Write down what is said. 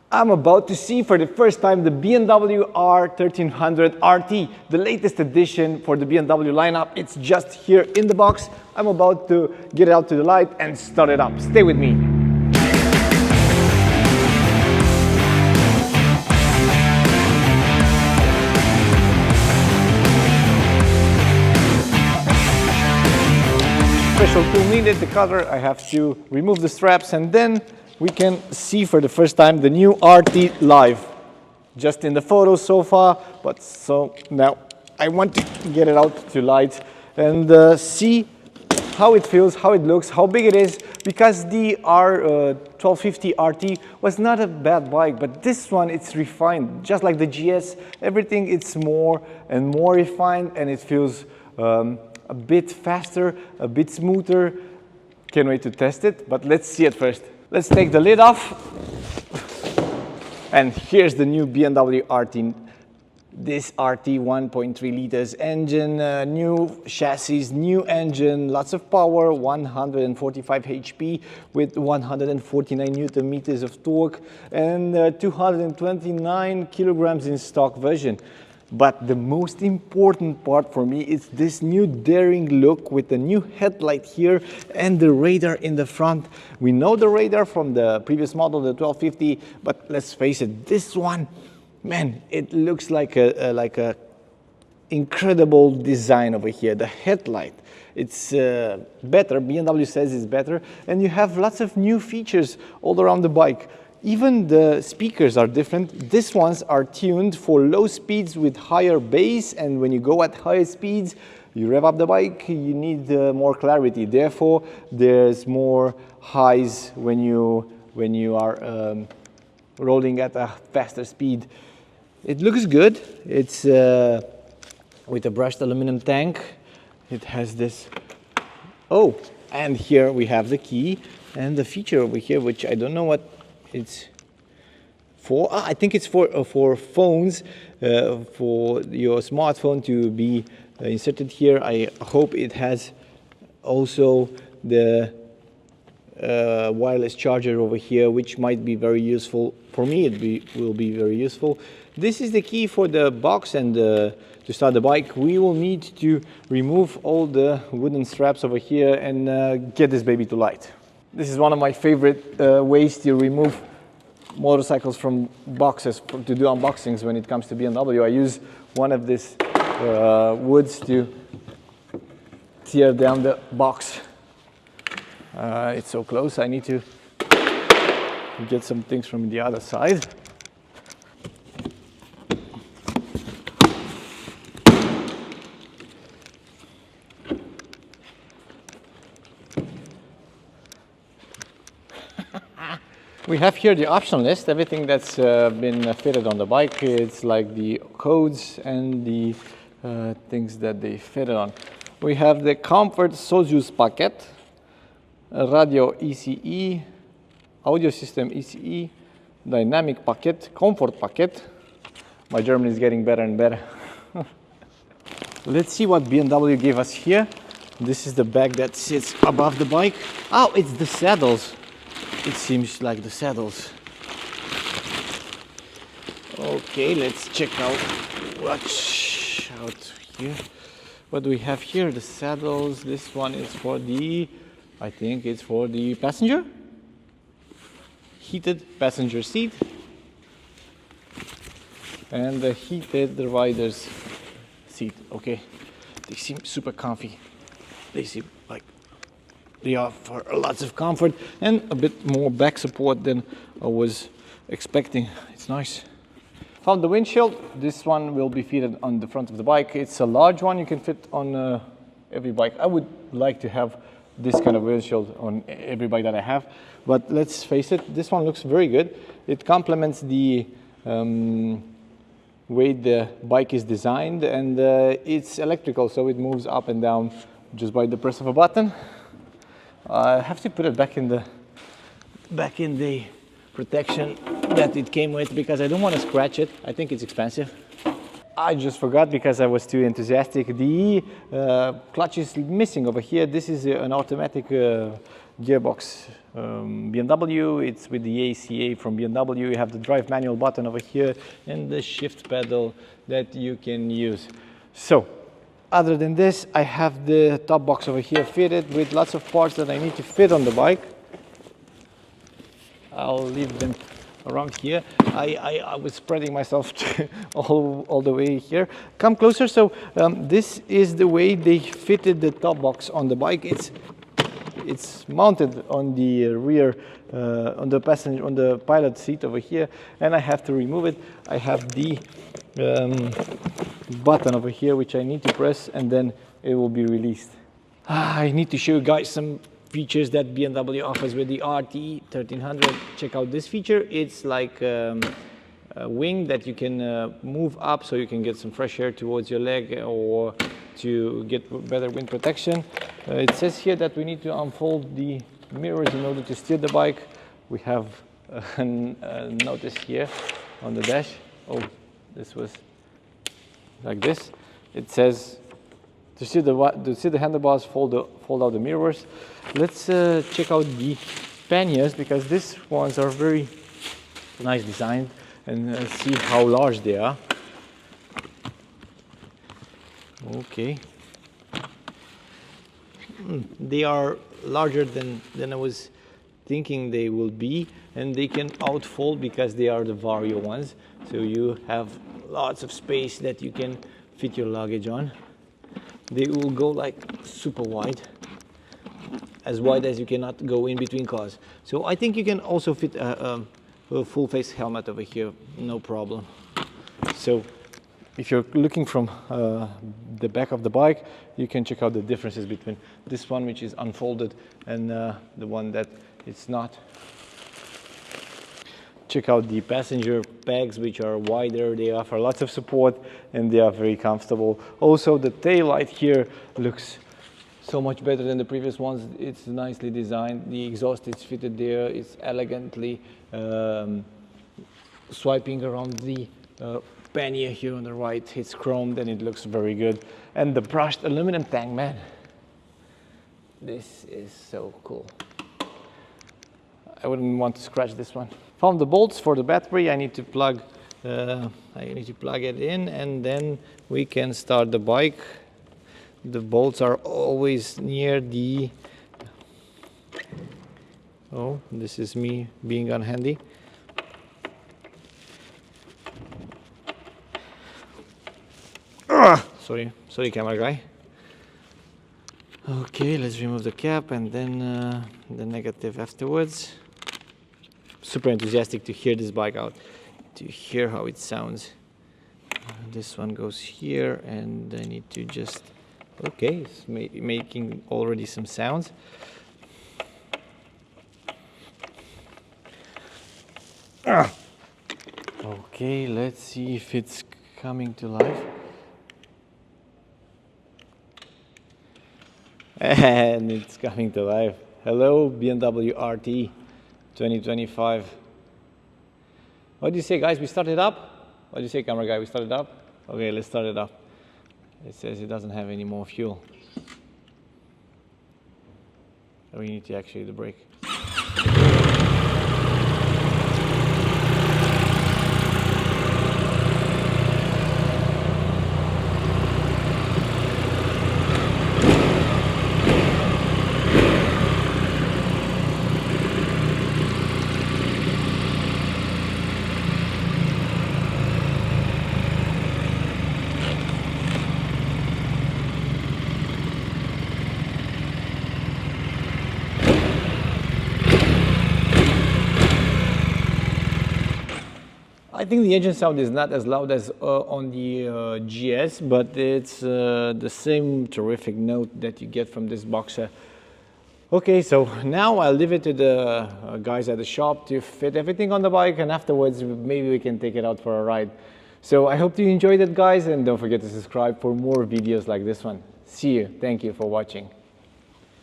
I'm about to see for the first time the BMW R1300RT, the latest addition for the BMW lineup. It's just here in the box. I'm about to get it out to the light and start it up. Stay with me. Special tool needed, the cutter. I have to remove the straps and then we can see for the first time the new RT live. Just in the photos so far, but so now I want to get it out to light and see how it feels, how it looks, how big it is, because the R1300RT was not a bad bike, but this one, it's refined. Just like the GS, everything it's more and more refined, and it feels a bit faster, a bit smoother. Can't wait to test it, but let's see it first. Let's take the lid off. And here's the new BMW RT. This RT 1.3 liters engine, new chassis, new engine, lots of power, 145 HP with 149 Newton meters of torque and 229 kilograms in stock version. But the most important part for me is this new daring look with the new headlight here and the radar in the front. We know the radar from the previous model, the 1250, but let's face it, this one, man, it looks like a incredible design over here. The headlight, it's better. BMW says it's better, and you have lots of new features all around the bike. Even the speakers are different. These ones are tuned for low speeds with higher bass, and when you go at higher speeds, you rev up the bike, you need more clarity. Therefore, there's more highs when you are rolling at a faster speed. It looks good. It's with a brushed aluminum tank. It has this. Oh, and here we have the key and the feature over here, which I don't know what it's for. I think it's for phones, for your smartphone to be inserted here. I hope it has also the wireless charger over here, which might be very useful. For me, it will be very useful. This is the key for the box, and to start the bike, we will need to remove all the wooden straps over here and get this baby to light. This is one of my favorite ways to remove motorcycles from boxes, to do unboxings when it comes to BMW. I use one of these woods to tear down the box. It's so close, I need to get some things from the other side. We have here the option list, everything that's been fitted on the bike. It's like the codes and the things that they fitted on. We have the Comfort Sojuice packet, radio ECE, audio system ECE, dynamic packet, comfort packet. My German is getting better and better. Let's see what BMW gave us here. This is the bag that sits above the bike. Oh, it's the saddles. It seems like the saddles. Okay, let's check out what's out here. What do we have here? The saddles. This one is for the, I think it's for the passenger. Heated passenger seat. And the heated rider's seat. Okay, they seem super comfy. They seem like they offer lots of comfort and a bit more back support than I was expecting. It's nice. Found the windshield. This one will be fitted on the front of the bike. It's a large one. You can fit on every bike. I would like to have this kind of windshield on every bike that I have. But let's face it, this one looks very good. It complements the way the bike is designed, and it's electrical, so it moves up and down just by the press of a button. I have to put it back in the protection that it came with because I don't want to scratch it. I think it's expensive. I just forgot because I was too enthusiastic. The clutch is missing over here. This is an automatic gearbox BMW. It's with the ACA from BMW. You have the drive manual button over here and the shift pedal that you can use. So other than this, I have the top box over here fitted with lots of parts that I need to fit on the bike. I'll leave them around here. I was spreading myself all the way here. Come closer. So this is the way they fitted the top box on the bike. It's mounted on the rear, on the pilot seat over here, and I have to remove it. I have the button over here which I need to press, and then it will be released. I need to show you guys some features that BMW offers with the R1300. Check out this feature. It's like a wing that you can move up so you can get some fresh air towards your leg or to get better wind protection. It says here that we need to unfold the mirrors in order to steer the bike. We have a notice here on the dash. Oh, this was like this. It says to see the handlebars, fold out the mirrors. Let's check out the panniers, because these ones are very nice designed, and see how large they are. Okay. They are larger than I was thinking they will be, and they can outfold because they are the Vario ones. So you have lots of space that you can fit your luggage on. They will go like super wide as you cannot go in between cars. So I think you can also fit a full face helmet over here, no problem. So if you're looking from the back of the bike, you can check out the differences between this one, which is unfolded, and the one that it's not. Check out the passenger pegs, which are wider. They offer lots of support and they are very comfortable. Also, the tail light here looks so much better than the previous ones. It's nicely designed. The exhaust is fitted there. It's elegantly swiping around the pannier here on the right. It's chromed and it looks very good. And the brushed aluminum tank, man, this is so cool. I wouldn't want to scratch this one. Found the bolts for the battery. I need to plug it in, and then we can start the bike. The bolts are always near the... Oh, this is me being unhandy. Sorry camera guy. Okay, let's remove the cap and then the negative afterwards. Super enthusiastic to hear this bike out, to hear how it sounds. This one goes here, and I need to just... Okay, it's making already some sounds. Okay, let's see if it's coming to life. And it's coming to life. Hello, BMW RT 2025. What do you say, guys? We started up? What do you say, camera guy? We started up? Okay, let's start it up. It says it doesn't have any more fuel. We need to actually the brake. I think the engine sound is not as loud as on the GS, but it's the same terrific note that you get from this Boxer. Okay, so now I'll leave it to the guys at the shop to fit everything on the bike, and afterwards maybe we can take it out for a ride. So I hope you enjoyed it, guys, and don't forget to subscribe for more videos like this one. See you. Thank you for watching.